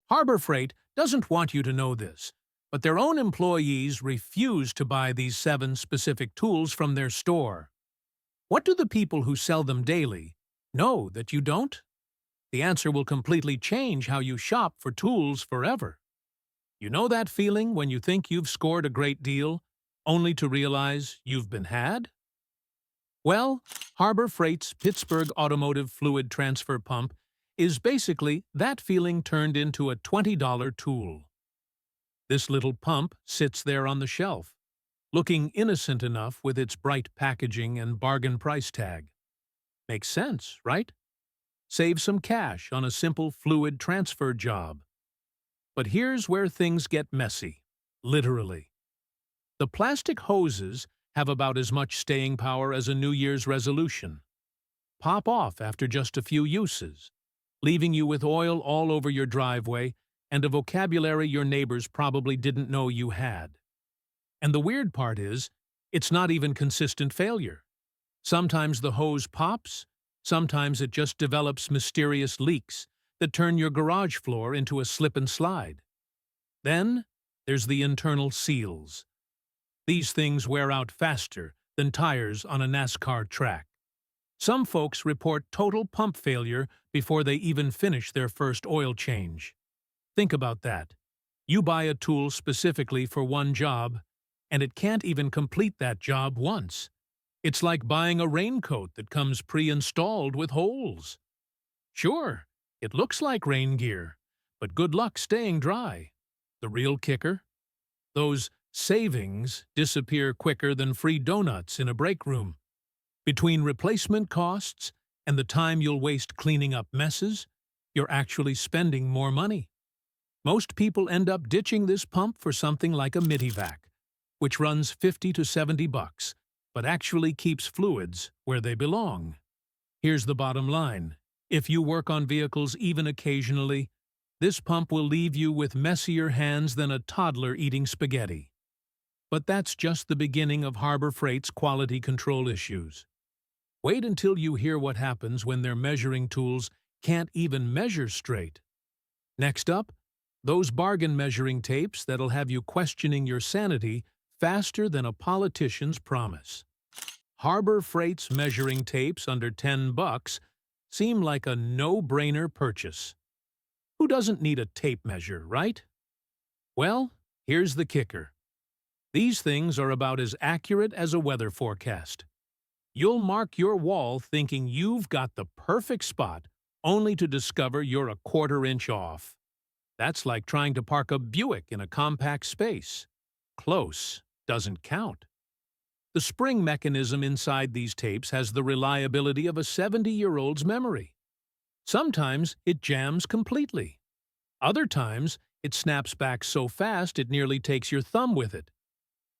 Harbor Freight doesn't want you to know this, but their own employees refuse to buy these 7 specific tools from their store. What do the people who sell them daily know that you don't? The answer will completely change how you shop for tools forever. You know that feeling when you think you've scored a great deal, only to realize you've been had? Well, Harbor Freight's Pittsburgh Automotive Fluid Transfer Pump is basically that feeling turned into a $20 tool. This little pump sits there on the shelf, looking innocent enough with its bright packaging and bargain price tag. Makes sense, right? Save some cash on a simple fluid transfer job. But here's where things get messy, literally. The plastic hoses have about as much staying power as a New Year's resolution. Pop off after just a few uses, leaving you with oil all over your driveway and a vocabulary your neighbors probably didn't know you had. And the weird part is, it's not even consistent failure. Sometimes the hose pops, sometimes it just develops mysterious leaks that turn your garage floor into a slip and slide. Then there's the internal seals. These things wear out faster than tires on a NASCAR track. Some folks report total pump failure before they even finish their first oil change. Think about that. You buy a tool specifically for one job, and it can't even complete that job once. It's like buying a raincoat that comes pre-installed with holes. Sure, it looks like rain gear, but good luck staying dry. The real kicker? Those savings disappear quicker than free donuts in a break room. Between replacement costs and the time you'll waste cleaning up messes, you're actually spending more money. Most people end up ditching this pump for something like a Mitivac, which runs $50 to $70, but actually keeps fluids where they belong. Here's the bottom line. If you work on vehicles even occasionally, this pump will leave you with messier hands than a toddler eating spaghetti. But that's just the beginning of Harbor Freight's quality control issues. Wait until you hear what happens when their measuring tools can't even measure straight. Next up, those bargain measuring tapes that'll have you questioning your sanity faster than a politician's promise. Harbor Freight's measuring tapes under $10 seem like a no-brainer purchase. Who doesn't need a tape measure, right? Well, here's the kicker. These things are about as accurate as a weather forecast. You'll mark your wall thinking you've got the perfect spot, only to discover you're a quarter-inch off. That's like trying to park a Buick in a compact space. Close doesn't count. The spring mechanism inside these tapes has the reliability of a 70-year-old's memory. Sometimes it jams completely. Other times, it snaps back so fast it nearly takes your thumb with it.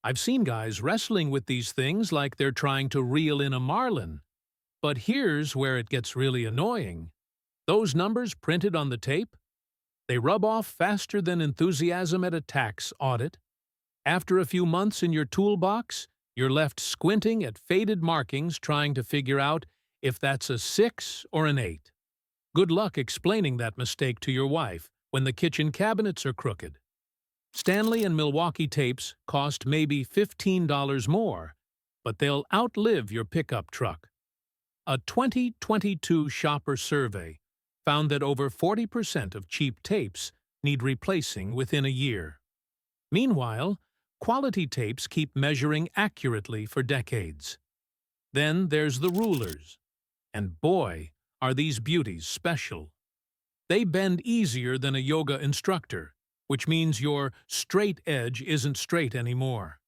I've seen guys wrestling with these things like they're trying to reel in a marlin. But here's where it gets really annoying. Those numbers printed on the tape, they rub off faster than enthusiasm at a tax audit. After a few months in your toolbox, you're left squinting at faded markings trying to figure out if that's a 6 or an 8. Good luck explaining that mistake to your wife when the kitchen cabinets are crooked. Stanley and Milwaukee tapes cost maybe $15 more, but they'll outlive your pickup truck. A 2022 shopper survey found that over 40% of cheap tapes need replacing within a year. Meanwhile, quality tapes keep measuring accurately for decades. Then there's the rulers. And boy, are these beauties special. They bend easier than a yoga instructor, which means your straight edge isn't straight anymore.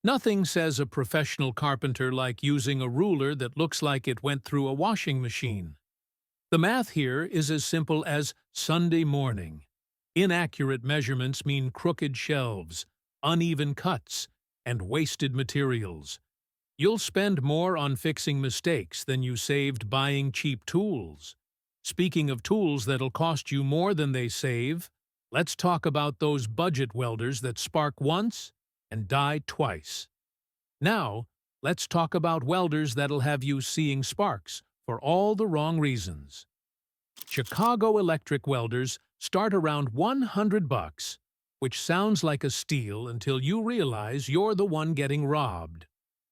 Nothing says a professional carpenter like using a ruler that looks like it went through a washing machine. The math here is as simple as Sunday morning. Inaccurate measurements mean crooked shelves, uneven cuts, and wasted materials. You'll spend more on fixing mistakes than you saved buying cheap tools. Speaking of tools that'll cost you more than they save, let's talk about those budget welders that spark once and die twice. Now, let's talk about welders that'll have you seeing sparks for all the wrong reasons. Chicago electric welders start around 100 bucks, which sounds like a steal until you realize you're the one getting robbed.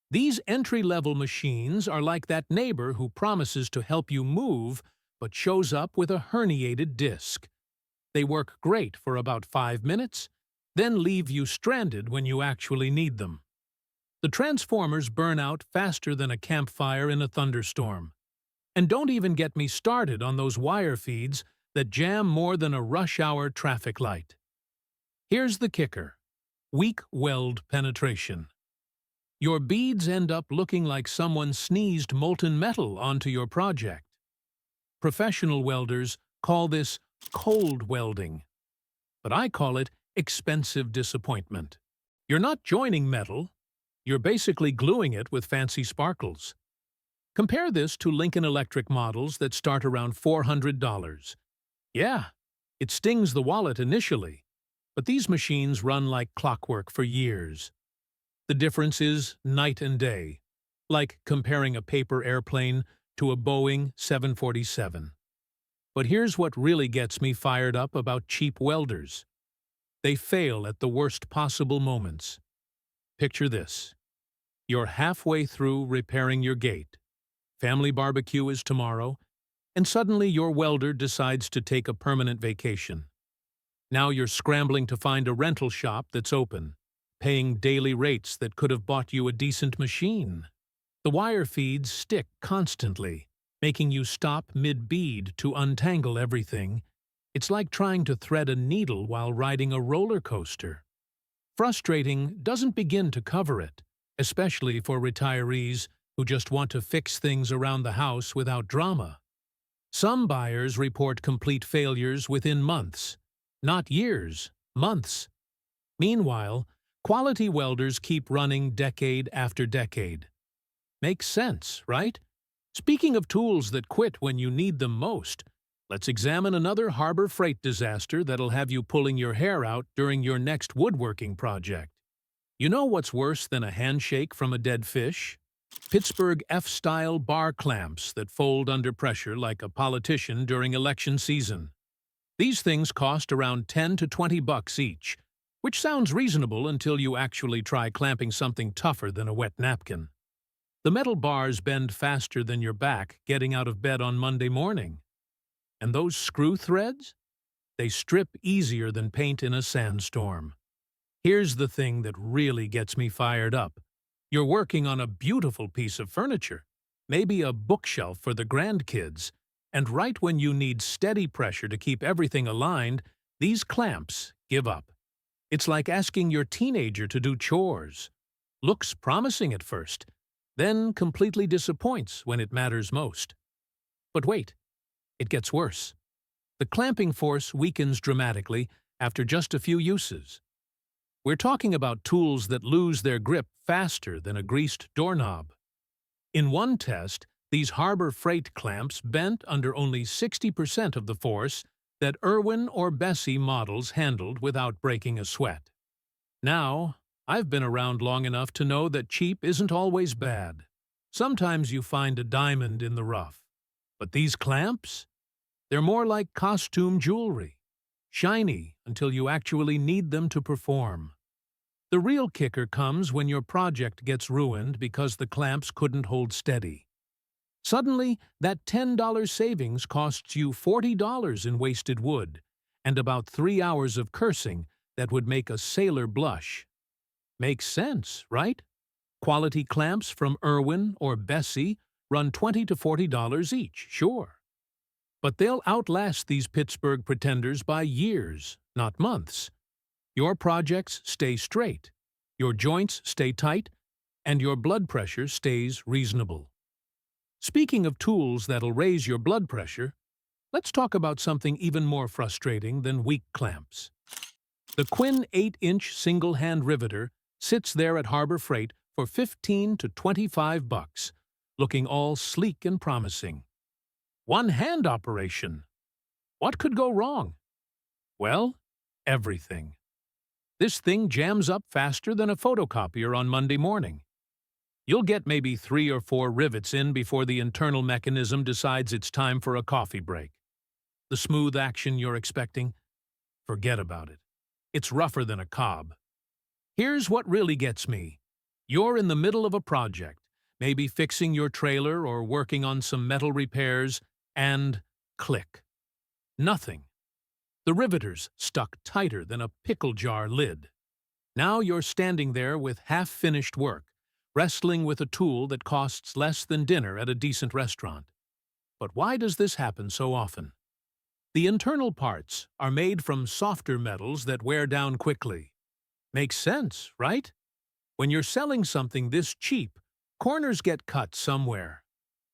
These entry-level machines are like that neighbor who promises to help you move but shows up with a herniated disc. They work great for about 5 minutes, then leave you stranded when you actually need them. The transformers burn out faster than a campfire in a thunderstorm. And don't even get me started on those wire feeds that jam more than a rush-hour traffic light. Here's the kicker: weak weld penetration. Your beads end up looking like someone sneezed molten metal onto your project. Professional welders call this cold welding, but I call it expensive disappointment. You're not joining metal, you're basically gluing it with fancy sparkles. Compare this to Lincoln Electric models that start around $400. Yeah, it stings the wallet initially, but these machines run like clockwork for years. The difference is night and day, like comparing a paper airplane to a Boeing 747. But here's what really gets me fired up about cheap welders. They fail at the worst possible moments. Picture this. You're halfway through repairing your gate. Family barbecue is tomorrow, and suddenly your welder decides to take a permanent vacation. Now you're scrambling to find a rental shop that's open, paying daily rates that could have bought you a decent machine. The wire feeds stick constantly, making you stop mid-bead to untangle everything. It's like trying to thread a needle while riding a roller coaster. Frustrating doesn't begin to cover it, especially for retirees who just want to fix things around the house without drama. Some buyers report complete failures within months, not years, months. Meanwhile, quality welders keep running decade after decade. Makes sense, right? Speaking of tools that quit when you need them most, let's examine another harbor freight disaster that'll have you pulling your hair out during your next woodworking project. You know what's worse than a handshake from a dead fish? Pittsburgh F-style bar clamps that fold under pressure like a politician during election season. These things cost around 10 to 20 bucks each, which sounds reasonable until you actually try clamping something tougher than a wet napkin. The metal bars bend faster than your back getting out of bed on Monday morning. And those screw threads? They strip easier than paint in a sandstorm. Here's the thing that really gets me fired up. You're working on a beautiful piece of furniture, maybe a bookshelf for the grandkids, and right when you need steady pressure to keep everything aligned, these clamps give up. It's like asking your teenager to do chores. Looks promising at first, then completely disappoints when it matters most. But wait, it gets worse. The clamping force weakens dramatically after just a few uses. We're talking about tools that lose their grip faster than a greased doorknob. In one test, these Harbor Freight clamps bent under only 60% of the force that Irwin or Bessie models handled without breaking a sweat. Now, I've been around long enough to know that cheap isn't always bad. Sometimes you find a diamond in the rough. But these clamps? They're more like costume jewelry, shiny until you actually need them to perform. The real kicker comes when your project gets ruined because the clamps couldn't hold steady. Suddenly, that $10 savings costs you $40 in wasted wood and about 3 hours of cursing that would make a sailor blush. Makes sense, right? Quality clamps from Irwin or Bessie run $20 to $40 each, sure. But they'll outlast these Pittsburgh pretenders by years, not months. Your projects stay straight, your joints stay tight, and your blood pressure stays reasonable. Speaking of tools that'll raise your blood pressure, let's talk about something even more frustrating than weak clamps. The Quinn 8-inch single-hand riveter sits there at Harbor Freight for 15 to 25 bucks, looking all sleek and promising. One-hand operation. What could go wrong? Well, everything. This thing jams up faster than a photocopier on Monday morning. You'll get maybe 3 or 4 rivets in before the internal mechanism decides it's time for a coffee break. The smooth action you're expecting? Forget about it. It's rougher than a cob. Here's what really gets me. You're in the middle of a project, maybe fixing your trailer or working on some metal repairs, and click. Nothing. The riveter's stuck tighter than a pickle jar lid. Now you're standing there with half-finished work, wrestling with a tool that costs less than dinner at a decent restaurant. But why does this happen so often? The internal parts are made from softer metals that wear down quickly. Makes sense, right? When you're selling something this cheap, corners get cut somewhere.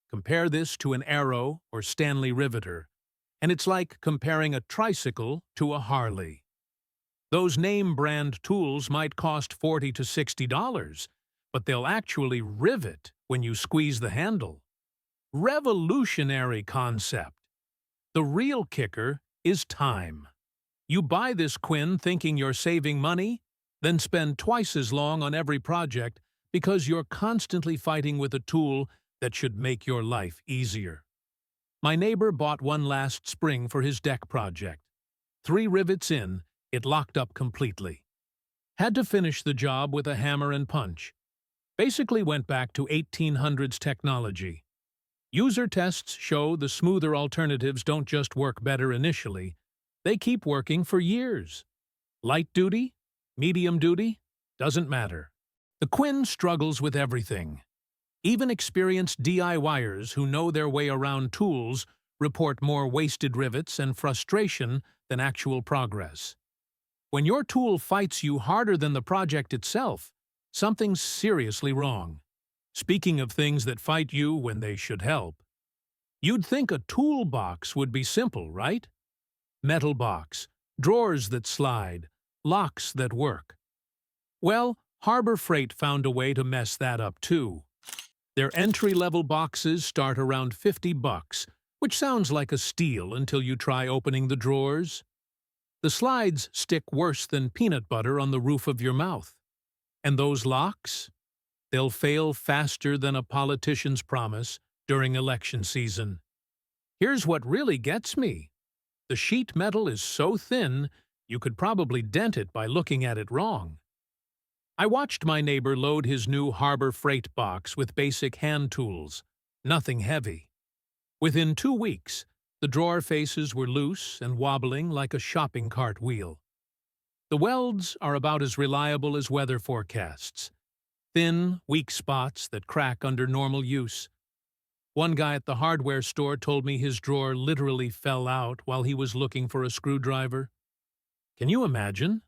Compare this to an Arrow or Stanley riveter, and it's like comparing a tricycle to a Harley. Those name-brand tools might cost $40 to $60, but they'll actually rivet when you squeeze the handle. Revolutionary concept. The real kicker is time. You buy this Quinn thinking you're saving money, then spend twice as long on every project because you're constantly fighting with a tool that should make your life easier. My neighbor bought one last spring for his deck project. 3 rivets in, it locked up completely. Had to finish the job with a hammer and punch. Basically went back to 1800s technology. User tests show the smoother alternatives don't just work better initially, they keep working for years. Light duty? Medium duty? Doesn't matter. The Quinn struggles with everything. Even experienced DIYers who know their way around tools report more wasted rivets and frustration than actual progress. When your tool fights you harder than the project itself, something's seriously wrong. Speaking of things that fight you when they should help, you'd think a toolbox would be simple, right? Metal box, drawers that slide, locks that work. Well, Harbor Freight found a way to mess that up too. Their entry-level boxes start around $50, which sounds like a steal until you try opening the drawers. The slides stick worse than peanut butter on the roof of your mouth. And those locks? They'll fail faster than a politician's promise during election season. Here's what really gets me. The sheet metal is so thin, you could probably dent it by looking at it wrong. I watched my neighbor load his new Harbor Freight box with basic hand tools, nothing heavy. Within 2 weeks, the drawer faces were loose and wobbling like a shopping cart wheel. The welds are about as reliable as weather forecasts. Thin, weak spots that crack under normal use. One guy at the hardware store told me his drawer literally fell out while he was looking for a screwdriver. Can you imagine?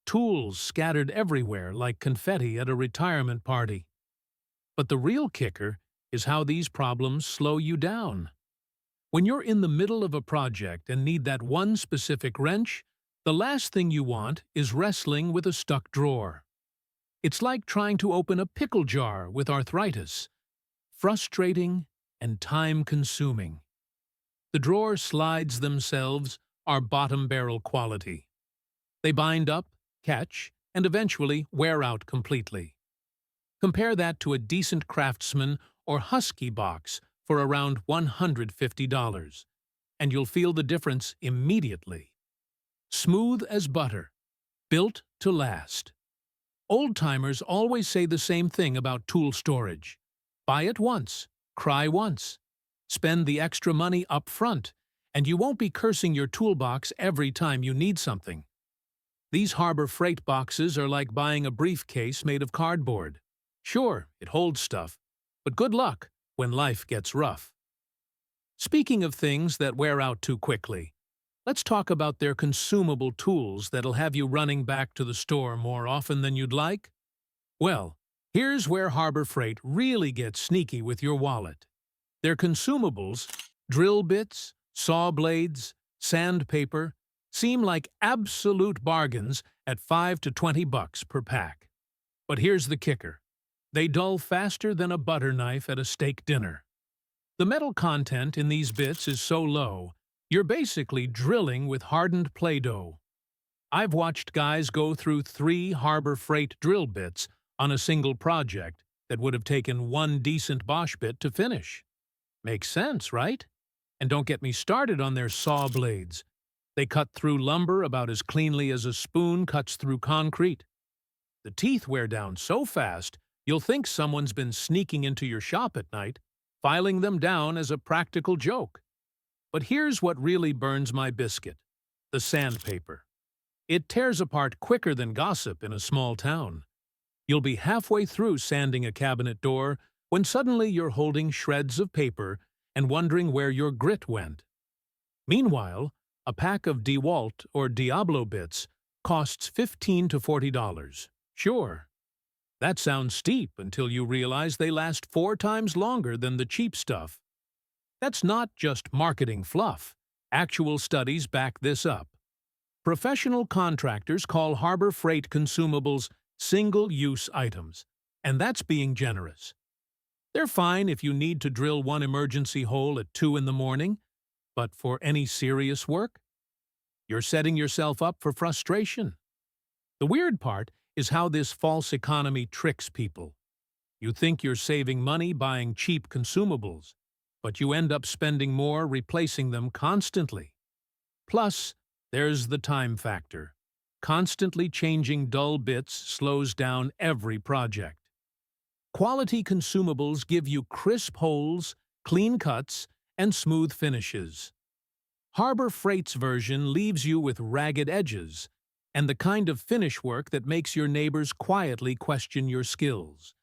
Tools scattered everywhere like confetti at a retirement party. But the real kicker is how these problems slow you down. When you're in the middle of a project and need that one specific wrench, the last thing you want is wrestling with a stuck drawer. It's like trying to open a pickle jar with arthritis. Frustrating and time-consuming. The drawer slides themselves are bottom barrel quality. They bind up, catch, and eventually wear out completely. Compare that to a decent Craftsman or Husky box for around $150, and you'll feel the difference immediately. Smooth as butter, built to last. Old-timers always say the same thing about tool storage. Buy it once, cry once. Spend the extra money up front, and you won't be cursing your toolbox every time you need something. These Harbor Freight boxes are like buying a briefcase made of cardboard. Sure, it holds stuff, but good luck when life gets rough. Speaking of things that wear out too quickly, let's talk about their consumable tools that'll have you running back to the store more often than you'd like. Well, here's where Harbor Freight really gets sneaky with your wallet. Their consumables, drill bits, saw blades, sandpaper, seem like absolute bargains at $5 to $20 per pack. But here's the kicker. They dull faster than a butter knife at a steak dinner. The metal content in these bits is so low, you're basically drilling with hardened Play-Doh. I've watched guys go through 3 Harbor Freight drill bits on a single project that would have taken 1 decent Bosch bit to finish. Makes sense, right? And don't get me started on their saw blades. They cut through lumber about as cleanly as a spoon cuts through concrete. The teeth wear down so fast, you'll think someone's been sneaking into your shop at night, filing them down as a practical joke. But here's what really burns my biscuit: the sandpaper. It tears apart quicker than gossip in a small town. You'll be halfway through sanding a cabinet door when suddenly you're holding shreds of paper and wondering where your grit went. Meanwhile, a pack of DeWalt or Diablo bits costs $15 to $40. Sure, that sounds steep until you realize they last 4 times longer than the cheap stuff. That's not just marketing fluff. Actual studies back this up. Professional contractors call Harbor Freight consumables single-use items, and that's being generous. They're fine if you need to drill one emergency hole at 2 in the morning, but for any serious work, you're setting yourself up for frustration. The weird part is how this false economy tricks people. You think you're saving money buying cheap consumables, but you end up spending more replacing them constantly. Plus, there's the time factor. Constantly changing dull bits slows down every project. Quality consumables give you crisp holes, clean cuts, and smooth finishes. Harbor Freight's version leaves you with ragged edges and the kind of finish work that makes your neighbors quietly question your skills.